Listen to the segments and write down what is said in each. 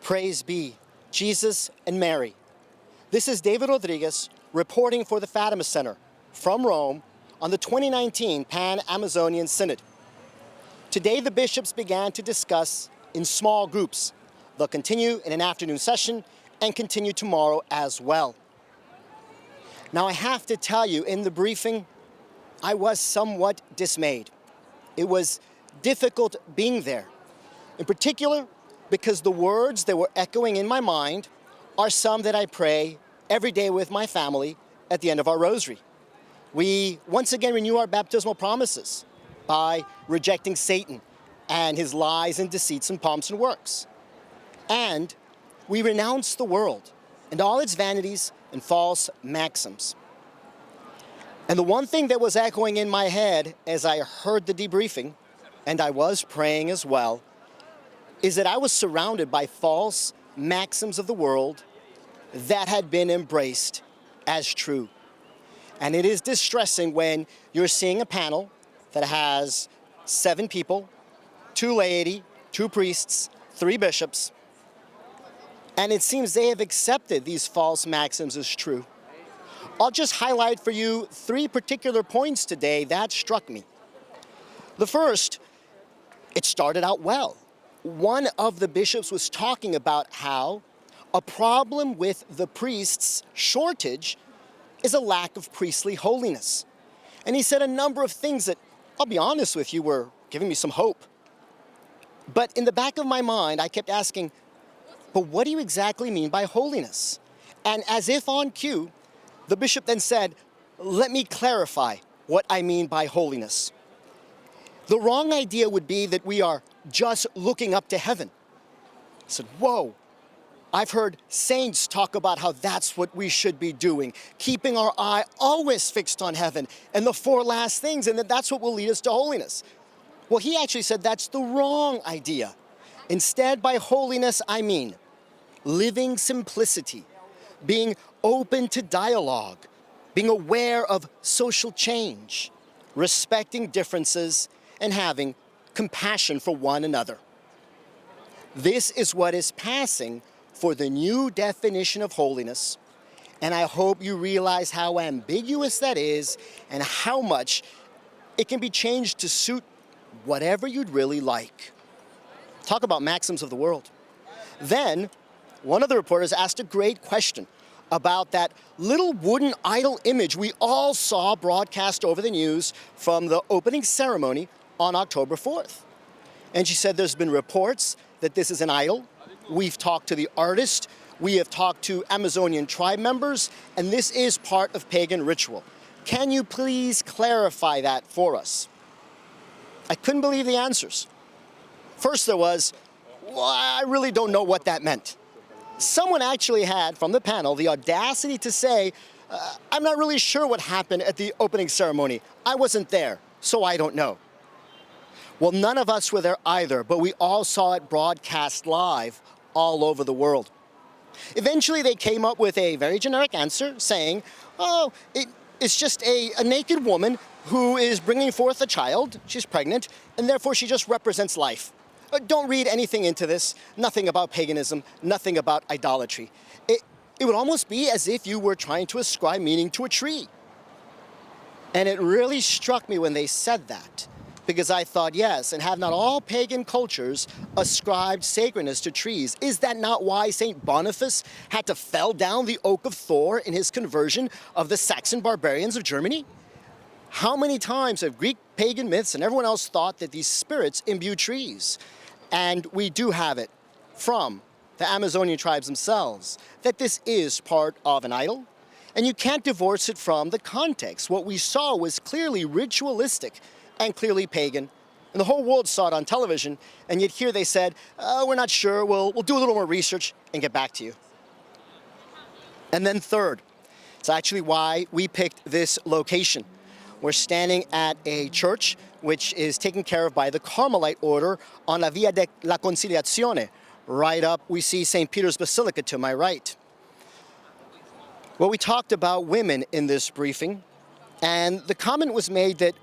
Praise be Jesus and Mary. This is David Rodriguez reporting for the Fatima Center from Rome on the 2019 Pan-Amazonian Synod. Today the bishops began to discuss in small groups. They'll continue in an afternoon session and continue tomorrow as well. Now I have to tell you, in the briefing, I was somewhat dismayed. It was difficult being there, in particular because the words that were echoing in my mind are some that I pray every day with my family at the end of our rosary. We once again renew our baptismal promises by rejecting Satan and his lies and deceits and pomps and works. And we renounce the world and all its vanities and false maxims. And the one thing that was echoing in my head as I heard the debriefing, and I was praying as well, is that I was surrounded by false maxims of the world that had been embraced as true. And it is distressing when you're seeing a panel that has 7 people, 2 laity, 2 priests, 3 bishops, and it seems they have accepted these false maxims as true. I'll just highlight for you 3 particular points today that struck me. The first, it started out well. One of the bishops was talking about how a problem with the priests' shortage is a lack of priestly holiness. And he said a number of things that, I'll be honest with you, were giving me some hope. But in the back of my mind, I kept asking, but what do you exactly mean by holiness? And as if on cue, the bishop then said, let me clarify what I mean by holiness. The wrong idea would be that we are just looking up to heaven. I said, whoa, I've heard saints talk about how that's what we should be doing, keeping our eye always fixed on heaven and the 4 last things, and that's what will lead us to holiness. Well, he actually said that's the wrong idea. Instead, by holiness, I mean living simplicity, being open to dialogue, being aware of social change, respecting differences, and having compassion for one another. This is what is passing for the new definition of holiness, and I hope you realize how ambiguous that is and how much it can be changed to suit whatever you'd really like. Talk about maxims of the world. Then, one of the reporters asked a great question about that little wooden idol image we all saw broadcast over the news from the opening ceremony on October 4th. And she said there's been reports that this is an idol. We've talked to the artist, we have talked to Amazonian tribe members, and this is part of pagan ritual. Can you please clarify that for us? I couldn't believe the answers. First there was, well, I really don't know what that meant. Someone actually had, from the panel, the audacity to say, I'm not really sure what happened at the opening ceremony. I wasn't there, so I don't know. Well, none of us were there either, but we all saw it broadcast live all over the world. Eventually, they came up with a very generic answer saying, oh, it's just a naked woman who is bringing forth a child. She's pregnant, and therefore she just represents life. Don't read anything into this, nothing about paganism, nothing about idolatry. It would almost be as if you were trying to ascribe meaning to a tree. And it really struck me when they said that, because I thought, yes, and have not all pagan cultures ascribed sacredness to trees? Is that not why St. Boniface had to fell down the oak of Thor in his conversion of the Saxon barbarians of Germany? How many times have Greek pagan myths and everyone else thought that these spirits imbue trees? And we do have it from the Amazonian tribes themselves, that this is part of an idol, and you can't divorce it from the context. What we saw was clearly ritualistic and clearly pagan, and the whole world saw it on television, and yet here they said, we're not sure, we'll do a little more research and get back to you. And then third, it's actually why we picked this location. We're standing at a church which is taken care of by the Carmelite order on la Via de la Conciliazione. Right up, we see St. Peter's Basilica to my right. Well, we talked about women in this briefing, and the comment was made that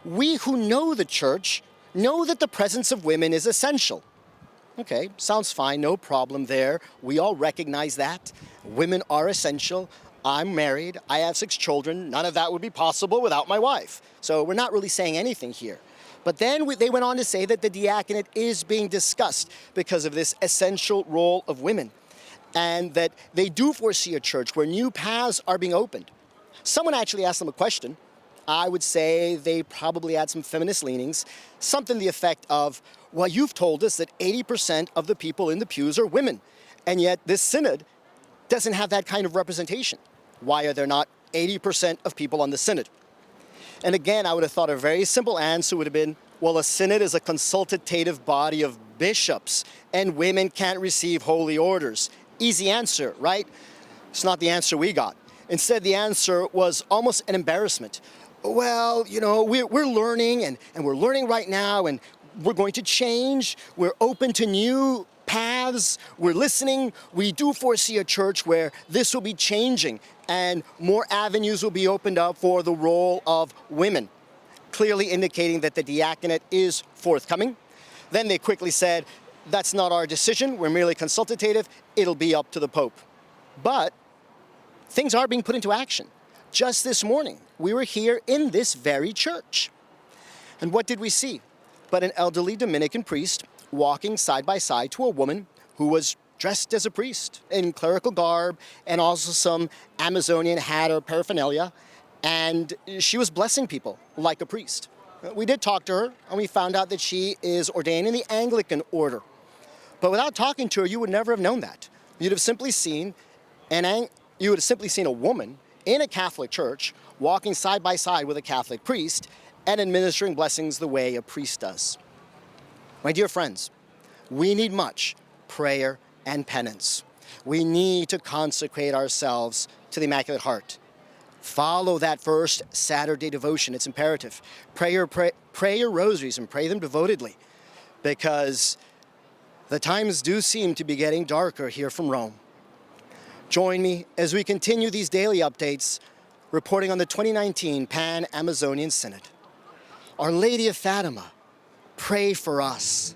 we who know the church know that the presence of women is essential. Okay, sounds fine, no problem there. We all recognize that. Women are essential. I'm married, I have 6 children. None of that would be possible without my wife. So we're not really saying anything here. But then they went on to say that the diaconate is being discussed because of this essential role of women, and that they do foresee a church where new paths are being opened. Someone actually asked them a question. I would say they probably had some feminist leanings, something to the effect of, well, you've told us that 80% of the people in the pews are women, and yet this synod doesn't have that kind of representation. Why are there not 80% of people on the synod? And again, I would have thought a very simple answer would have been, well, a synod is a consultative body of bishops, and women can't receive holy orders. Easy answer, right? It's not the answer we got. Instead, the answer was almost an embarrassment. Well, you know, we're learning, and we're learning right now, and we're going to change. We're open to new paths. We're listening. We do foresee a church where this will be changing, and more avenues will be opened up for the role of women, clearly indicating that the diaconate is forthcoming. Then they quickly said, that's not our decision. We're merely consultative. It'll be up to the Pope. But things are being put into action. Just this morning, we were here in this very church. And what did we see? But an elderly Dominican priest walking side by side to a woman who was dressed as a priest in clerical garb and also some Amazonian hat or paraphernalia. And she was blessing people like a priest. We did talk to her, and we found out that she is ordained in the Anglican order. But without talking to her, you would never have known that. You'd have simply seen a woman in a Catholic church walking side by side with a Catholic priest and administering blessings the way a priest does. My dear friends, we need much prayer and penance. We need to consecrate ourselves to the Immaculate Heart. Follow that first Saturday devotion. It's imperative. Pray your rosaries and pray them devotedly, because the times do seem to be getting darker here from Rome. Join me as we continue these daily updates, reporting on the 2019 Pan-Amazonian Synod. Our Lady of Fatima, pray for us.